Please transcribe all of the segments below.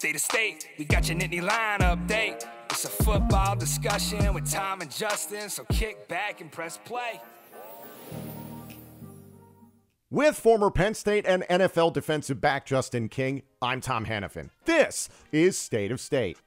State of State, we got your Nittany Lion update. It's a football discussion with Tom and Justin, so kick back and press play. With former Penn State and NFL defensive back Justin King, I'm Tom Hannafin. This is State of State.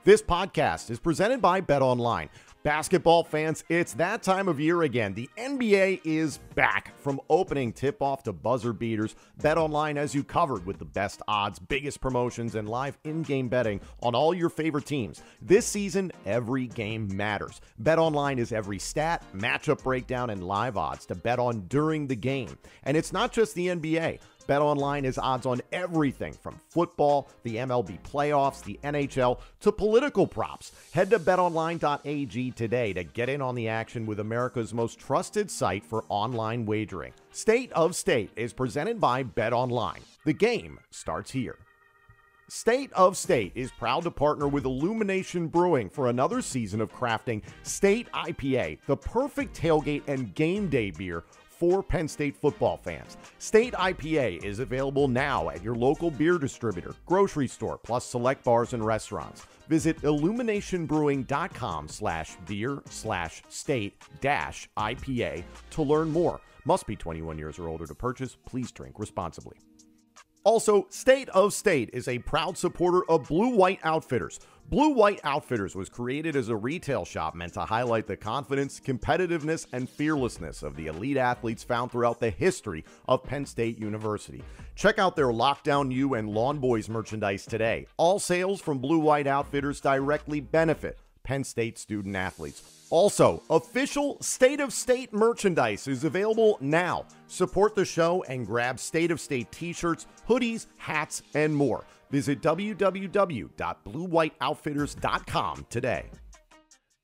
This podcast is presented by BetOnline. Basketball fans, it's that time of year again. The NBA is back. From opening tip-off to buzzer beaters, BetOnline has you covered with the best odds, biggest promotions, and live in-game betting on all your favorite teams. This season, every game matters. BetOnline is every stat, matchup breakdown, and live odds to bet on during the game. And it's not just the NBA. BetOnline is odds on everything from football, the MLB playoffs, the NHL, to political props. Head to betonline.ag today to get in on the action with America's most trusted site for online wagering. State of State is presented by BetOnline. The game starts here. State of State is proud to partner with Illumination Brewing for another season of crafting State IPA, the perfect tailgate and game day beer for Penn State football fans. State IPA is available now at your local beer distributor, grocery store, plus select bars and restaurants. Visit illuminationbrewing.com/beer/state-IPA to learn more. Must be 21 years or older to purchase. Please drink responsibly. Also, State of State is a proud supporter of Blue White Outfitters. Blue White Outfitters was created as a retail shop meant to highlight the confidence, competitiveness, and fearlessness of the elite athletes found throughout the history of Penn State University. Check out their Lockdown U and Lawn Boys merchandise today. All sales from Blue White Outfitters directly benefit Penn State student athletes. Also, official State of State merchandise is available now. Support the show and grab State of State t-shirts, hoodies, hats, and more. Visit www.bluewhiteoutfitters.com today.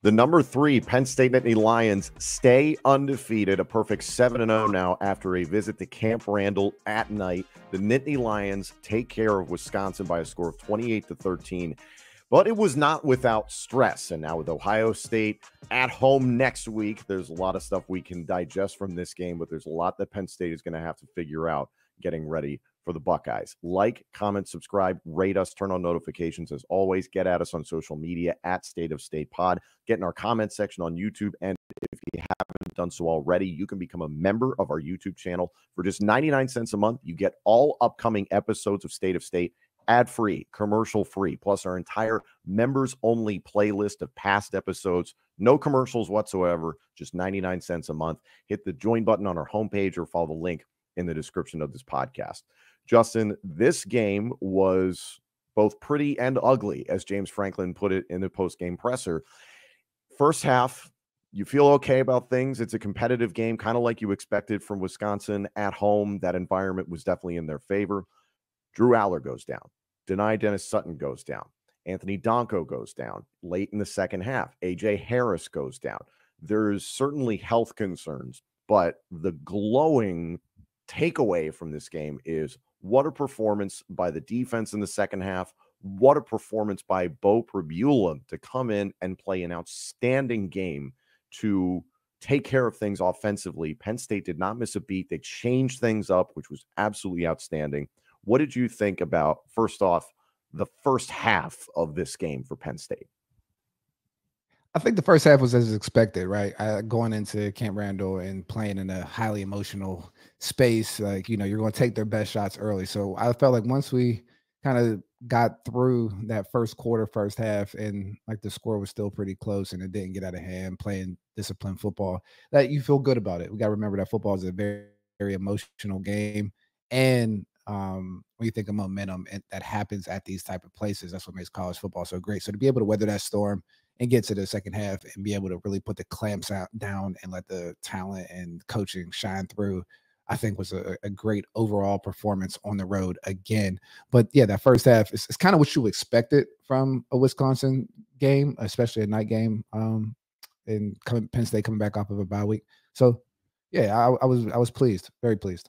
The number 3 Penn State Nittany Lions stay undefeated, a perfect 7-0 now after a visit to Camp Randall at night. The Nittany Lions take care of Wisconsin by a score of 28-13. But it was not without stress. And now with Ohio State at home next week, there's a lot of stuff we can digest from this game, but there's a lot that Penn State is going to have to figure out getting ready for the Buckeyes. Like, comment, subscribe, rate us, turn on notifications. As always, get at us on social media at State of State Pod. Get in our comment section on YouTube. And if you haven't done so already, you can become a member of our YouTube channel. For just 99 cents a month, you get all upcoming episodes of State of State ad-free, commercial-free, plus our entire members-only playlist of past episodes. No commercials whatsoever, just 99 cents a month. Hit the join button on our homepage or follow the link in the description of this podcast. Justin, this game was both pretty and ugly, as James Franklin put it in the post-game presser. First half, you feel okay about things. It's a competitive game, kind of like you expected from Wisconsin at home. That environment was definitely in their favor. Drew Allar goes down. Dennis-Sutton goes down. Anthony Donko goes down late in the second half. A.J. Harris goes down. There's certainly health concerns, but the glowing takeaway from this game is what a performance by the defense in the second half. What a performance by Bo Pula to come in and play an outstanding game to take care of things offensively. Penn State did not miss a beat. They changed things up, which was absolutely outstanding. What did you think about, first off, the first half of this game for Penn State? I think the first half was as expected, right? Going into Camp Randall and playing in a highly emotional space, like, you know, you're going to take their best shots early. So I felt like once we kind of got through that first quarter, first half, and like the score was still pretty close and it didn't get out of hand, playing disciplined football, that you feel good about it. We got to remember that football is a very, very emotional game. And when you think of momentum and that happens at these type of places, that's what makes college football so great. So to be able to weather that storm and get to the second half and be able to really put the clamps down and let the talent and coaching shine through, I think was a great overall performance on the road again. But yeah, that first half is kind of what you expected from a Wisconsin game, especially a night game, and Penn State coming back off of a bye week. So yeah, I was pleased, very pleased.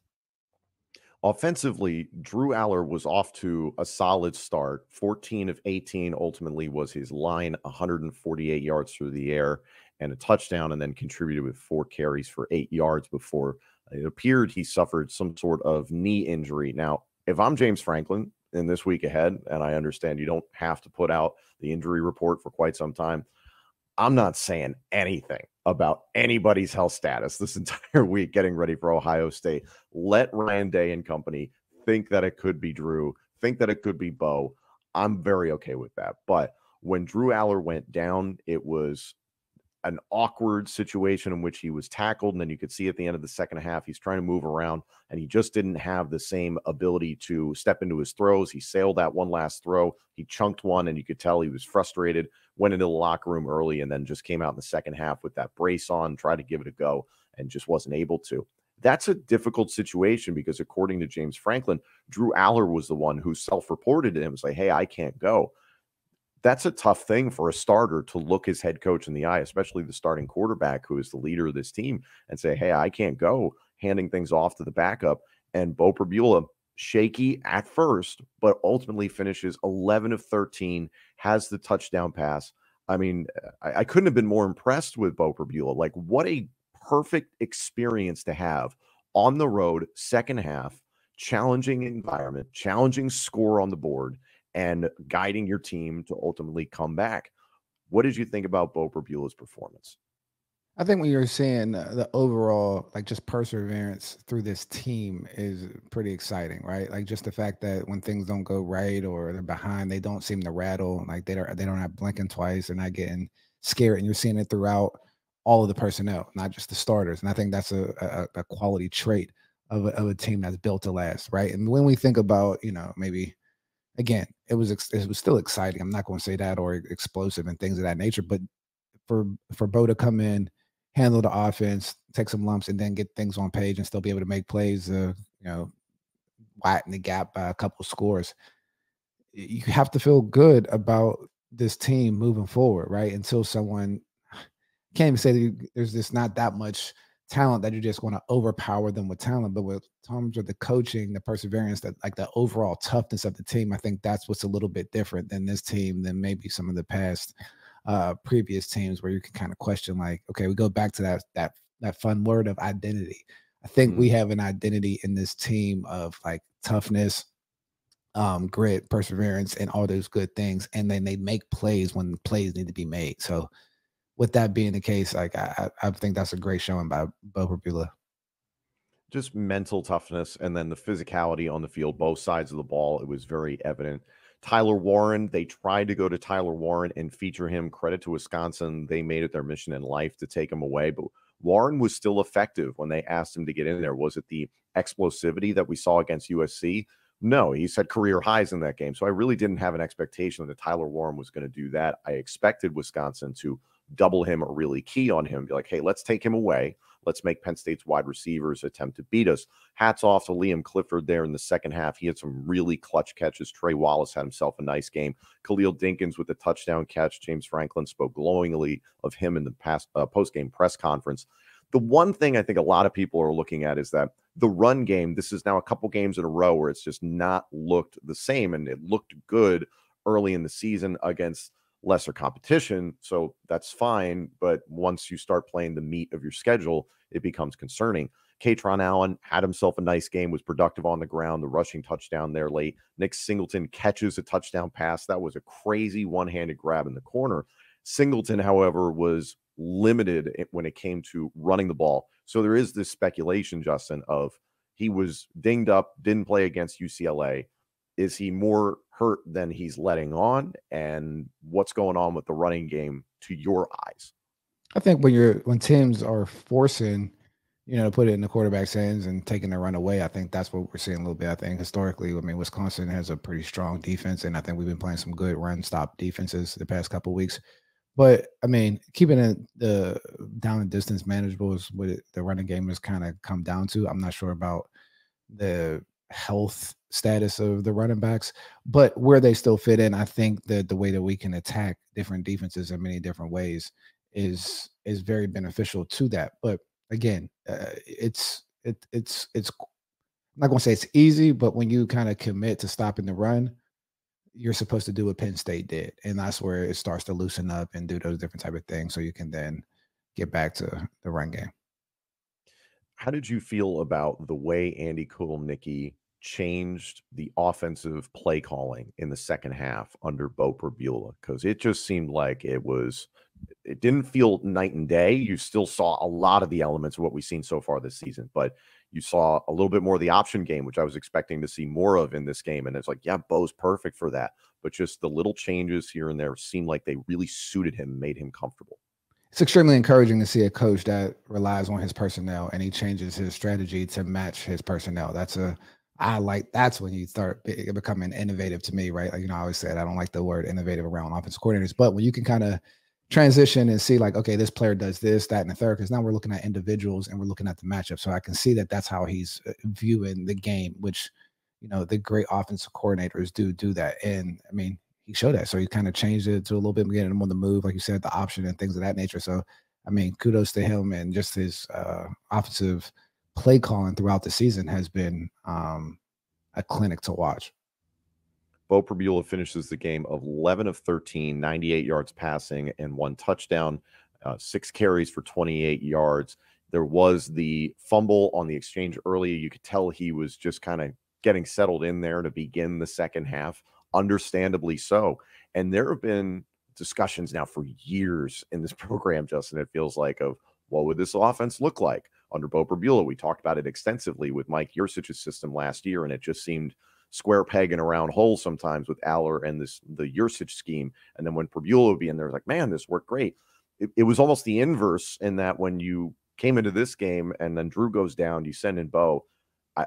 Offensively, Drew Allar was off to a solid start. 14 of 18 ultimately was his line, 148 yards through the air and a touchdown, and then contributed with 4 carries for 8 yards before it appeared he suffered some sort of knee injury. Now, if I'm James Franklin, in this week ahead, and I understand you don't have to put out the injury report for quite some time. I'm not saying anything about anybody's health status this entire week getting ready for Ohio State. Let Ryan Day and company think that it could be Drew, think that it could be Bo. I'm very okay with that. But when Drew Allar went down, it was an awkward situation in which he was tackled, and then you could see at the end of the second half he's trying to move around, and he just didn't have the same ability to step into his throws. He sailed that one last throw, he chunked one, and you could tell he was frustrated, went into the locker room early, and then just came out in the second half with that brace on, tried to give it a go, and just wasn't able to. That's a difficult situation because according to James Franklin, Drew Allar was the one who self-reported to him and say, hey, I can't go. That's a tough thing for a starter to look his head coach in the eye, especially the starting quarterback who is the leader of this team, and say, hey, I can't go, handing things off to the backup. And Bo Pula, shaky at first, but ultimately finishes 11 of 13, has the touchdown pass. I mean, I couldn't have been more impressed with Bo Pula. Like, what a perfect experience to have on the road, second half, challenging environment, challenging score on the board, and guiding your team to ultimately come back. What did you think about Bo Pula's performance? I think when you're seeing the overall, like, just perseverance through this team is pretty exciting, right? Like, just the fact that when things don't go right or they're behind, they don't seem to rattle. Like, they don't have blinking twice. They're not getting scared, and you're seeing it throughout all of the personnel, not just the starters. And I think that's a quality trait of a team that's built to last, right? And when we think about, maybe again, it was still exciting. I'm not going to say that, or explosive and things of that nature, but for Bo to come in, handle the offense, take some lumps, and then get things on page and still be able to make plays, widen the gap by a couple scores. You have to feel good about this team moving forward, right? Until someone can't even say that there's just not that much talent that you're just going to overpower them with talent, but with terms of the coaching, the perseverance, that like the overall toughness of the team, I think that's what's a little bit different than this team than maybe some of the past previous teams where you can kind of question, like, okay, we go back to that fun word of identity. I think we have an identity in this team of like toughness, grit, perseverance, and all those good things. And then they make plays when plays need to be made. So with that being the case, like I think that's a great showing by Bo Pula. Just mental toughness and then the physicality on the field, both sides of the ball. It was very evident. Tyler Warren, they tried to go to Tyler Warren and feature him. Credit to Wisconsin. They made it their mission in life to take him away. But Warren was still effective when they asked him to get in there. Was it the explosivity that we saw against USC? No, he set career highs in that game. So I really didn't have an expectation that Tyler Warren was going to do that. I expected Wisconsin to double him or really key on him, be like, hey, let's take him away. Let's make Penn State's wide receivers attempt to beat us. Hats off to Liam Clifford there in the second half. He had some really clutch catches. Trey Wallace had himself a nice game. Khalil Dinkins with a touchdown catch. James Franklin spoke glowingly of him in the past post-game press conference. The one thing I think a lot of people are looking at is that the run game, this is now a couple games in a row where it's just not looked the same, and it looked good early in the season against lesser competition, so that's fine. But once you start playing the meat of your schedule, it becomes concerning. Katron Allen had himself a nice game, was productive on the ground, the rushing touchdown there late. Nick Singleton catches a touchdown pass. That was a crazy one-handed grab in the corner. Singleton, however, was limited when it came to running the ball. So there is this speculation, Justin, of he was dinged up, didn't play against UCLA. Is he more hurt than he's letting on? And what's going on with the running game to your eyes? I think when teams are forcing, to put it in the quarterback's hands and taking the run away, I think that's what we're seeing a little bit. I think historically, Wisconsin has a pretty strong defense, and I think we've been playing some good run stop defenses the past couple of weeks. But keeping it the down and distance manageable is what the running game has kind of come down to. I'm not sure about the health status of the running backs, but where they still fit in, I think that the way that we can attack different defenses in many different ways is very beneficial to that. But again, it's I'm not going to say it's easy, but when you kind of commit to stopping the run, you're supposed to do what Penn State did, and that's where it starts to loosen up and do those different type of things, so you can then get back to the run game. How did you feel about the way Andy Kulnicki changed the offensive play calling in the second half under Bo Beulah? Because it just seemed like it didn't feel night and day. You still saw a lot of the elements of what we've seen so far this season, but you saw a little bit more of the option game, which I was expecting to see more of in this game. And it's like, yeah, Bo's perfect for that. But just the little changes here and there seemed like they really suited him, made him comfortable. It's extremely encouraging to see a coach that relies on his personnel and he changes his strategy to match his personnel. That's when you start becoming innovative to me, right? Like, I always said, I don't like the word innovative around offensive coordinators, but when you can kind of transition and see like, okay, this player does this, that, and the third, because now we're looking at individuals and we're looking at the matchup. So I can see that that's how he's viewing the game, which, the great offensive coordinators do that. And I mean, he showed that. So he kind of changed it to a little bit, getting him on the move, like you said, the option and things of that nature. So, I mean, kudos to him, and just his offensive play calling throughout the season has been a clinic to watch. Bo Beulah finishes the game of 11 of 13, 98 yards passing and 1 touchdown, 6 carries for 28 yards. There was the fumble on the exchange earlier. You could tell he was just kind of getting settled in there to begin the second half, understandably so. And there have been discussions now for years in this program, Justin, it feels like, of what would this offense look like under Bo Beulah. We talked about it extensively with Mike Yurcich's system last year, and it just seemed square peg in a round hole sometimes with Allar and the Yurcich scheme. And then when Beulah would be in there, like, man, this worked great. It was almost the inverse in that when you came into this game and then Drew goes down, you send in Bo.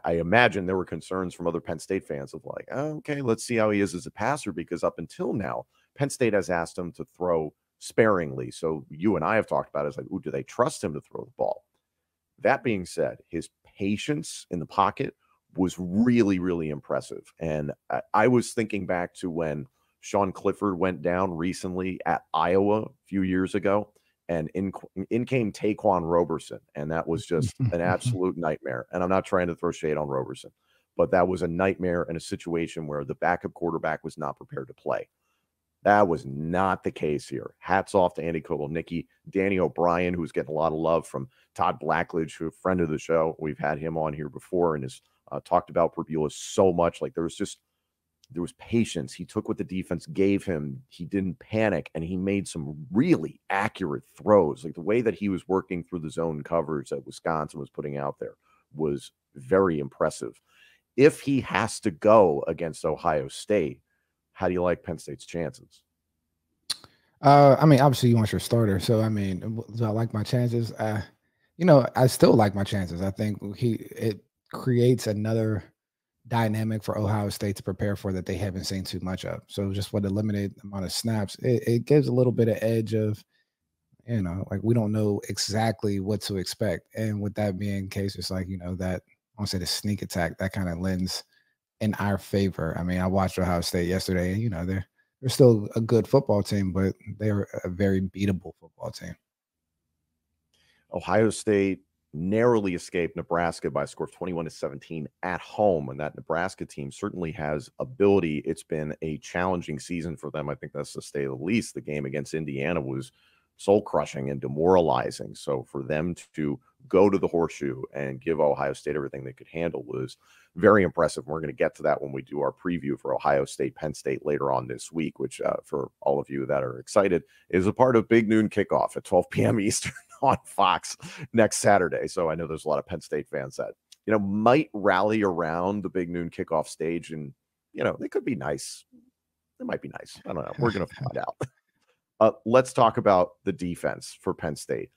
I imagine there were concerns from other Penn State fans of like, oh, okay, let's see how he is as a passer, because up until now, Penn State has asked him to throw sparingly. So you and I have talked about it. It's like, ooh, do they trust him to throw the ball? That being said, his patience in the pocket was really, really impressive. And I was thinking back to when Sean Clifford went down recently at Iowa a few years ago, and in came Taquan Roberson, and that was just an absolute nightmare. And I'm not trying to throw shade on Roberson, but that was a nightmare in a situation where the backup quarterback was not prepared to play. That was not the case here. Hats off to Andy Kotelnicki, Danny O'Brien, who's getting a lot of love from Todd Blackledge, who's a friend of the show. We've had him on here before and has talked about Beulah so much. Like, there was patience. He took what the defense gave him. He didn't panic, and he made some really accurate throws. Like, the way that he was working through the zone coverage that Wisconsin was putting out there was very impressive. If he has to go against Ohio State, how do you like Penn State's chances? I mean, obviously you want your starter. So, I mean, do I like my chances? I still like my chances. I think it creates another dynamic for Ohio State to prepare for that they haven't seen too much of. So just with the limited amount of snaps, it gives a little bit of edge of, like, we don't know exactly what to expect. And with that being the case, it's like, that, I want to say the sneak attack, that kind of lends in our favor. I mean, I watched Ohio State yesterday, and, they're still a good football team, but they're a very beatable football team. Ohio State narrowly escaped Nebraska by a score of 21-17 at home. And that Nebraska team certainly has ability. It's been a challenging season for them. I think that's to say the least. The game against Indiana was soul crushing and demoralizing. So for them to go to the Horseshoe and give Ohio State everything they could handle was very impressive. We're going to get to that when we do our preview for Ohio State, Penn State later on this week, which for all of you that are excited is a part of Big Noon Kickoff at 12 p.m. Eastern on Fox next Saturday. So I know there's a lot of Penn State fans that, might rally around the Big Noon Kickoff stage, and, they could be nice. It might be nice. I don't know. We're going to find out. Let's talk about the defense for Penn State.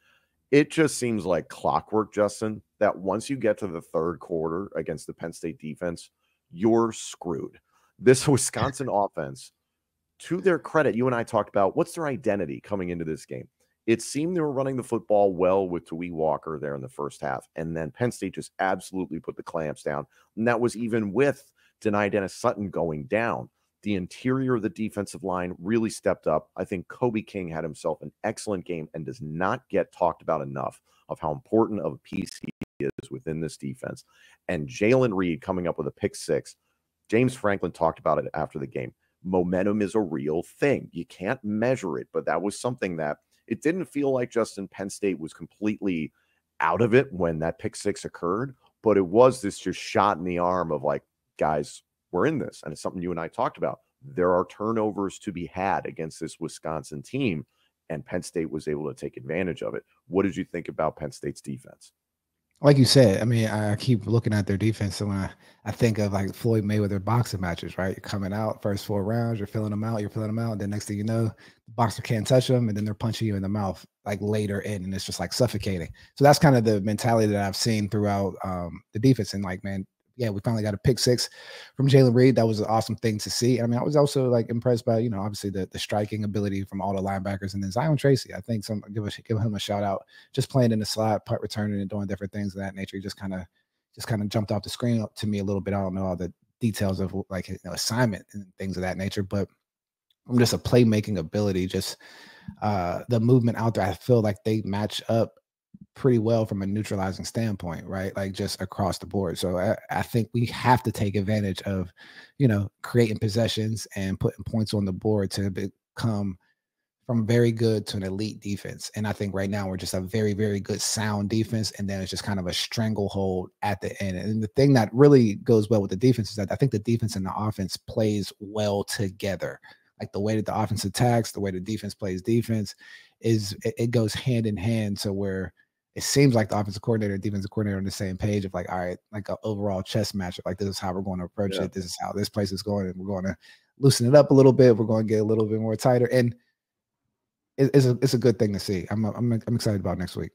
It just seems like clockwork, Justin, that once you get to the third quarter against the Penn State defense, you're screwed. This Wisconsin offense, to their credit, you and I talked about what's their identity coming into this game. It seemed they were running the football well with Tawee Walker there in the first half, and then Penn State just absolutely put the clamps down. And that was even with Dennis-Sutton going down. The interior of the defensive line really stepped up. I think Kobe King had himself an excellent game and does not get talked about enough of how important of a piece he is within this defense. And Jalen Reed coming up with a pick six. James Franklin talked about it after the game. Momentum is a real thing. You can't measure it, but that was something that it didn't feel like Justin Penn State was completely out of it when that pick six occurred, but it was this just shot in the arm of like, guys, we're in this, and it's something you and I talked about. There are turnovers to be had against this Wisconsin team, and Penn State was able to take advantage of it. What did you think about Penn State's defense? Like you said, I mean, I keep looking at their defense. So when I think of like Floyd Mayweather boxing matches, right? You're coming out first 4 rounds, you're filling them out, and then next thing you know, the boxer can't touch them, and then they're punching you in the mouth like later in, and it's just like suffocating. So that's kind of the mentality that I've seen throughout the defense. And like, man, yeah, we finally got a pick six from Jalen Reed. That was an awesome thing to see. I mean, I was also like impressed by, obviously the striking ability from all the linebackers, and then Zion Tracy. I think give him a shout out, just playing in the slot, punt returning, and doing different things of that nature. He just kind of jumped off the screen to me a little bit. I don't know all the details of like assignment and things of that nature, but from just a playmaking ability, just the movement out there, I feel like they match up pretty well from a neutralizing standpoint, right? Like just across the board. So I think we have to take advantage of, creating possessions and putting points on the board to become from very good to an elite defense. And I think right now we're just a very, very good sound defense. And then it's just kind of a stranglehold at the end. And the thing that really goes well with the defense is that I think the defense and the offense plays well together. Like the way that the offense attacks, the way the defense plays defense it goes hand in hand. So where it seems like the offensive coordinator and defensive coordinator are on the same page of like, all right, like an overall chess matchup. Like this is how we're going to approach it. This is how this place is going, and we're going to loosen it up a little bit. We're going to get a little bit more tighter, and it's a good thing to see. I'm excited about next week.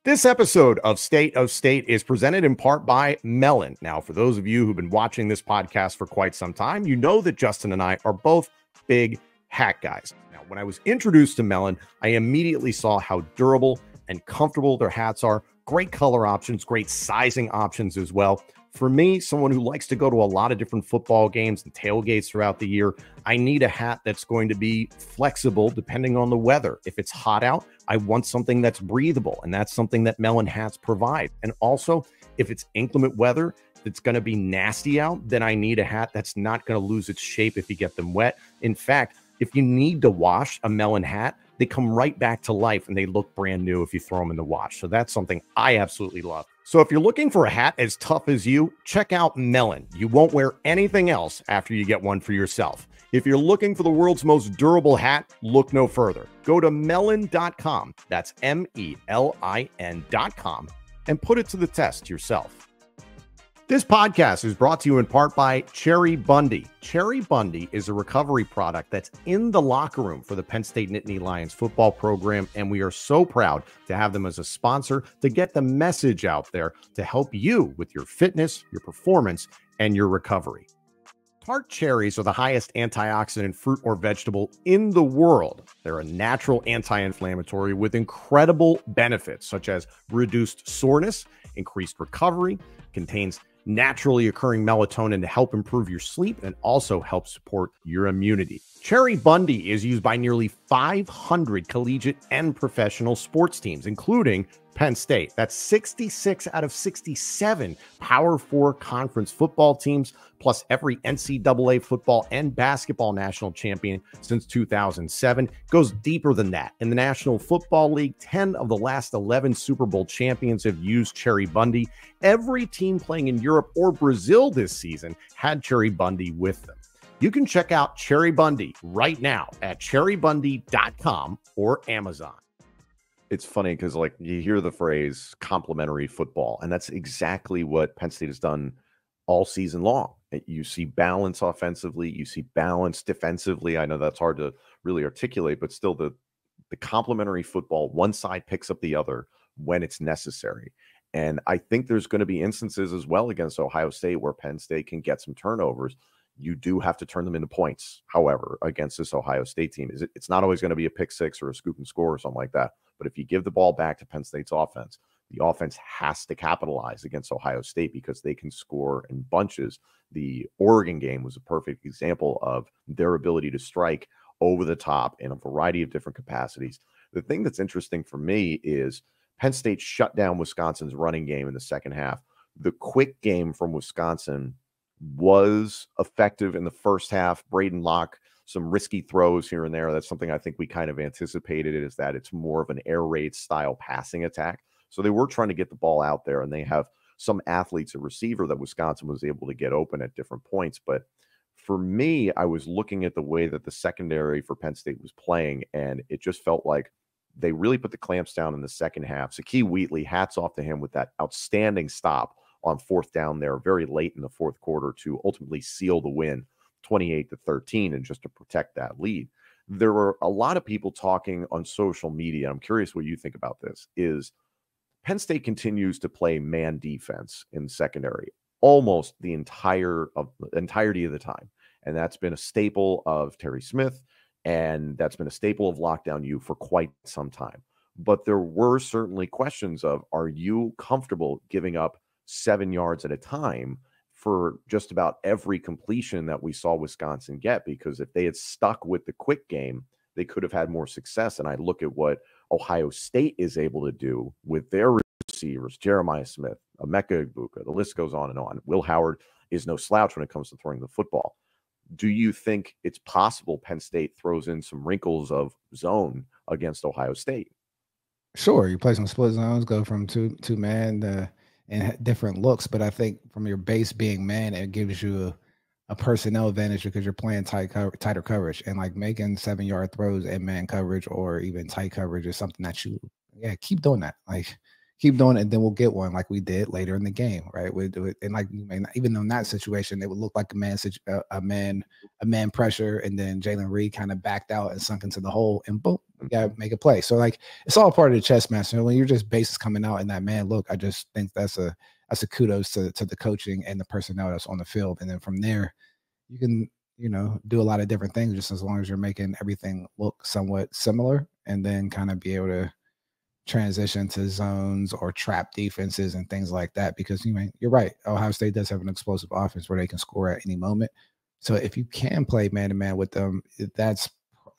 This episode of State of State is presented in part by Melon. Now, for those of you who've been watching this podcast for quite some time, you know that Justin and I are both big hat guys. Now, when I was introduced to Melon, I immediately saw how durable and comfortable their hats are. Great color options, great sizing options as well. For me, someone who likes to go to a lot of different football games and tailgates throughout the year, I need a hat that's going to be flexible depending on the weather. If it's hot out, I want something that's breathable, and that's something that Melon hats provide. And also, if it's inclement weather, that's going to be nasty out, then I need a hat that's not going to lose its shape if you get them wet. In fact, if you need to wash a Melon hat, they come right back to life and they look brand new if you throw them in the wash. So that's something I absolutely love. So if you're looking for a hat as tough as you, check out Melon. You won't wear anything else after you get one for yourself. If you're looking for the world's most durable hat, look no further. Go to melon.com. That's MELIN.com and put it to the test yourself. This podcast is brought to you in part by Cherry Bundy. Cherry Bundy is a recovery product that's in the locker room for the Penn State Nittany Lions football program, and we are so proud to have them as a sponsor to get the message out there to help you with your fitness, your performance, and your recovery. Tart cherries are the highest antioxidant fruit or vegetable in the world. They're a natural anti-inflammatory with incredible benefits such as reduced soreness, increased recovery, contains naturally occurring melatonin to help improve your sleep and also help support your immunity. Cherry Bundy is used by nearly 500 collegiate and professional sports teams, including Penn State. That's 66 out of 67 Power 4 conference football teams, plus every NCAA football and basketball national champion since 2007. Goes deeper than that. In the National Football League, 10 of the last 11 Super Bowl champions have used Cherry Bundy. Every team playing in Europe or Brazil this season had Cherry Bundy with them. You can check out Cherry Bundy right now at cherrybundy.com or Amazon. It's funny because like you hear the phrase complementary football, and that's exactly what Penn State has done all season long. You see balance offensively, you see balance defensively. I know that's hard to really articulate, but still the complementary football, one side picks up the other when it's necessary. And I think there's going to be instances as well against Ohio State where Penn State can get some turnovers. You do have to turn them into points, however, against this Ohio State team. It's not always going to be a pick six or a scoop and score or something like that. But if you give the ball back to Penn State's offense, the offense has to capitalize against Ohio State because they can score in bunches. The Oregon game was a perfect example of their ability to strike over the top in a variety of different capacities. The thing that's interesting for me is Penn State shut down Wisconsin's running game in the second half. The quick game from Wisconsin was effective in the first half. Braden Locke, some risky throws here and there. That's something I think we kind of anticipated, is that it's more of an air raid style passing attack. So they were trying to get the ball out there, and they have some athletes at receiver that Wisconsin was able to get open at different points. But for me, I was looking at the way that the secondary for Penn State was playing, and it just felt like they really put the clamps down in the second half. Zakee Wheatley, hats off to him with that outstanding stop on fourth down there very late in the fourth quarter to ultimately seal the win 28-13 and just to protect that lead. There were a lot of people talking on social media. I'm curious what you think about this. Is Penn State continues to play man defense in secondary almost the entirety of the time. And that's been a staple of Terry Smith, and that's been a staple of Lockdown U for quite some time. But there were certainly questions of, are you comfortable giving up 7 yards at a time for just about every completion that we saw Wisconsin get? Because if they had stuck with the quick game, they could have had more success. And I look at what Ohio State is able to do with their receivers, Jeremiah Smith, Emeka Egbuka, the list goes on and on. Will Howard is no slouch when it comes to throwing the football. Do you think it's possible Penn State throws in some wrinkles of zone against Ohio State? Sure, you play some split zones, go from two man and different looks, but I think from your base being man, it gives you a personnel advantage because you're playing tighter coverage, and like making 7-yard throws in man coverage or even tight coverage is something that you keep doing that. Like keep doing it, and then we'll get one like we did later in the game, right? We do it, and like you may not, even though in that situation it would look like a man pressure, and then Jalen Reed kind of backed out and sunk into the hole, and boom, we got to make a play. So like it's all part of the chess match. So when you're just bases coming out in that man look, I just think that's a kudos to the coaching and the personnel that's on the field, and then from there you can do a lot of different things just as long as you're making everything look somewhat similar, and then kind of be able to transition to zones or trap defenses and things like that, because you're right. Ohio State does have an explosive offense where they can score at any moment. So if you can play man-to-man with them, that's,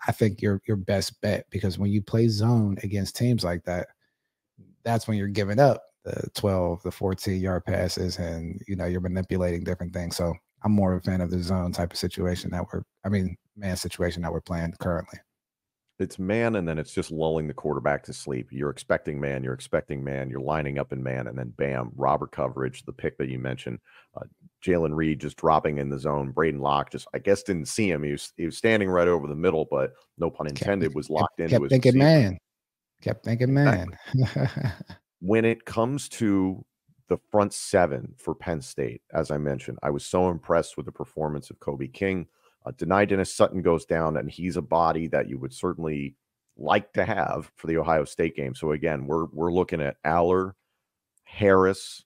I think, your best bet, because when you play zone against teams like that, that's when you're giving up the 12, the 14-yard passes, and you're manipulating different things. So I'm more of a fan of the zone type of situation man situation that we're playing currently. It's man, and then it's just lulling the quarterback to sleep. You're expecting man, you're lining up in man, and then bam, Robert coverage, the pick that you mentioned, Jalen Reed just dropping in the zone. Braden Locke just, I guess, didn't see him. He was standing right over the middle, but no pun intended, was locked into his receiver. Kept thinking man. When it comes to the front seven for Penn State, as I mentioned, I was so impressed with the performance of Kobe King. Dennis-Sutton goes down, and he's a body that you would certainly like to have for the Ohio State game. So again, we're looking at Allar, Harris,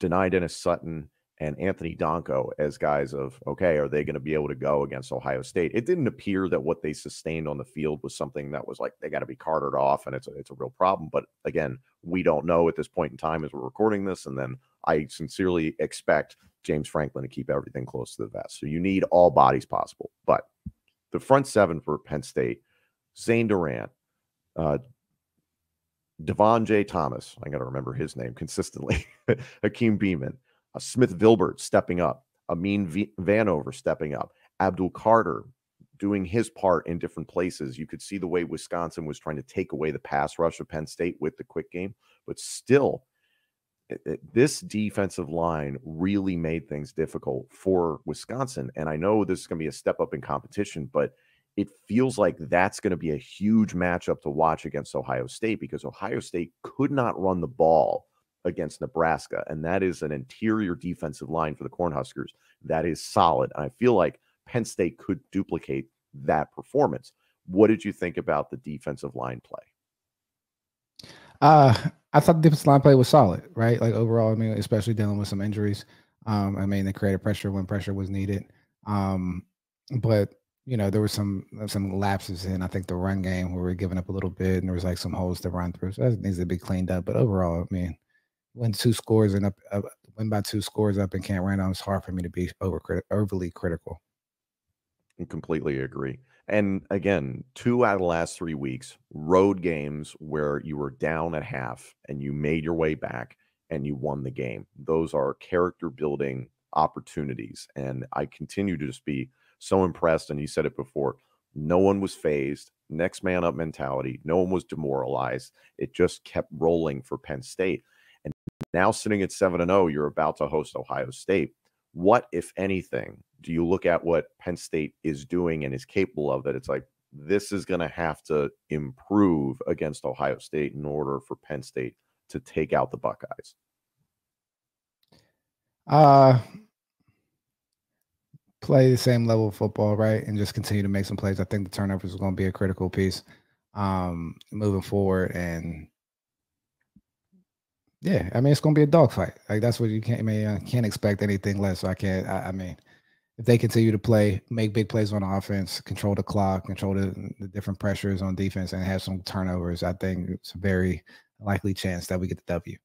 Dennis-Sutton, and Anthony Donko as guys of, okay, are they going to be able to go against Ohio State? It didn't appear that what they sustained on the field was something that was like they got to be carted off, and it's a real problem. But again, we don't know at this point in time as we're recording this, and then I sincerely expect James Franklin to keep everything close to the vest. So you need all bodies possible. But the front seven for Penn State, Zane Durant, Devon J. Thomas, I got to remember his name consistently, Hakeem Beamon, Smith Vilbert stepping up, Amin Vanover stepping up, Abdul Carter doing his part in different places. You could see the way Wisconsin was trying to take away the pass rush of Penn State with the quick game, but still, this defensive line really made things difficult for Wisconsin. And I know this is going to be a step up in competition, but it feels like that's going to be a huge matchup to watch against Ohio State, because Ohio State could not run the ball against Nebraska. And that is an interior defensive line for the Cornhuskers that is solid. And I feel like Penn State could duplicate that performance. What did you think about the defensive line play? I thought the defensive line play was solid, right? Like overall, especially dealing with some injuries. They created pressure when pressure was needed. But there were some lapses in, I think, the run game where we were giving up a little bit, and there was like some holes to run through. So that needs to be cleaned up. But overall, win by 2 scores up in Camp Randall, it's hard for me to be overly critical. I completely agree. And again, 2 out of the last 3 weeks, road games where you were down at half and you made your way back and you won the game. Those are character building opportunities. And I continue to just be so impressed. And you said it before, no one was phased, next man up mentality. No one was demoralized. It just kept rolling for Penn State. And Now sitting at 7-0, you're about to host Ohio State. What, if anything, do you look at what Penn State is doing and is capable of that it's like, this is going to have to improve against Ohio State in order for Penn State to take out the Buckeyes? Play the same level of football, right? And just continue to make some plays. I think the turnovers are going to be a critical piece moving forward. And yeah, I mean, it's going to be a dogfight. Like, that's what you can't, I mean, I can't expect anything less. So I mean, if they continue to play, make big plays on offense, control the clock, control the different pressures on defense, and have some turnovers, I think it's a very likely chance that we get the W.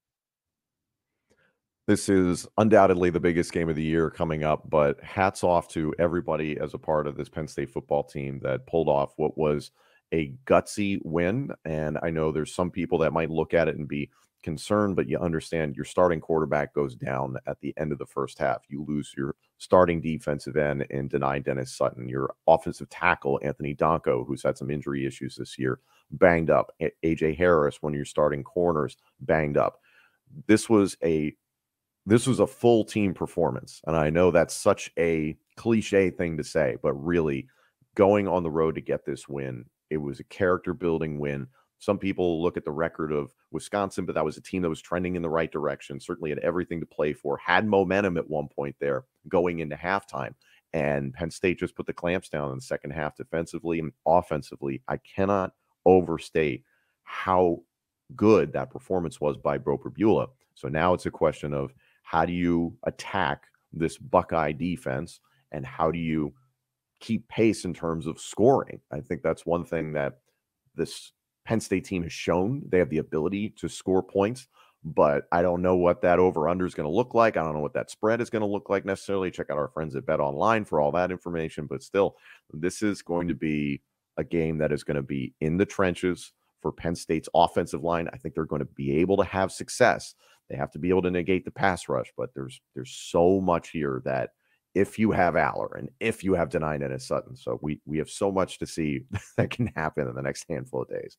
This is undoubtedly the biggest game of the year coming up, but hats off to everybody as a part of this Penn State football team that pulled off what was a gutsy win. And I know there's some people that might look at it and be concerned, but you understand your starting quarterback goes down at the end of the first half. You lose your starting defensive end in Dennis-Sutton, your offensive tackle, Anthony Donko, who's had some injury issues this year, banged up. AJ Harris, one of your starting corners, banged up. This was a full team performance. And I know that's such a cliche thing to say, but really going on the road to get this win, it was a character building win. Some people look at the record of Wisconsin, but that was a team that was trending in the right direction, certainly had everything to play for, had momentum at one point there going into halftime. And Penn State just put the clamps down in the second half defensively and offensively. I cannot overstate how good that performance was by Pula. So now it's a question of how do you attack this Buckeye defense and how do you keep pace in terms of scoring? I think that's one thing that this Penn State team has shown. They have the ability to score points, but I don't know what that over-under is going to look like. I don't know what that spread is going to look like necessarily. Check out our friends at Bet Online for all that information, but still, this is going to be a game that is going to be in the trenches for Penn State's offensive line. I think they're going to be able to have success. They have to be able to negate the pass rush, but there's so much here that if you have Allar and if you have Dani Dennis-Sutton, so we have so much to see that can happen in the next handful of days.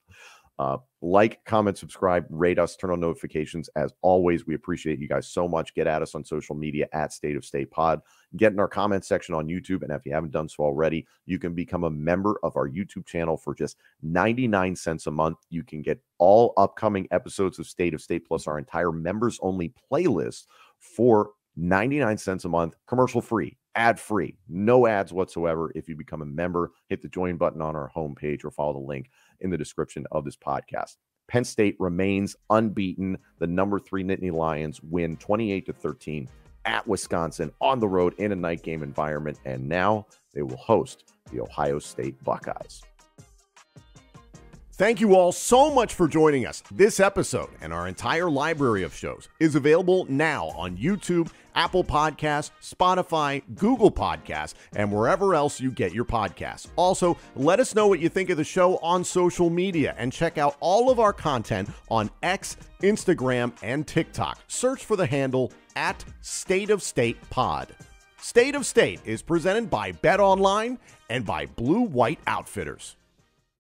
Like, comment, subscribe, rate us, turn on notifications. As always, we appreciate you guys so much. Get at us on social media at State of State Pod. Get in our comment section on YouTube, and if you haven't done so already, you can become a member of our YouTube channel for just 99 cents a month. You can get all upcoming episodes of State plus our entire members-only playlist for 99 cents a month, commercial-free, ad-free, no ads whatsoever. If you become a member, hit the join button on our homepage or follow the link in the description of this podcast. Penn State remains unbeaten. The number 3 Nittany Lions win 28-13 at Wisconsin on the road in a night game environment, and now they will host the Ohio State Buckeyes. Thank you all so much for joining us. This episode and our entire library of shows is available now on YouTube, Apple Podcasts, Spotify, Google Podcasts, and wherever else you get your podcasts. Also, let us know what you think of the show on social media and check out all of our content on X, Instagram, and TikTok. Search for the handle at State of State Pod. State of State is presented by Bet Online and by Blue White Outfitters.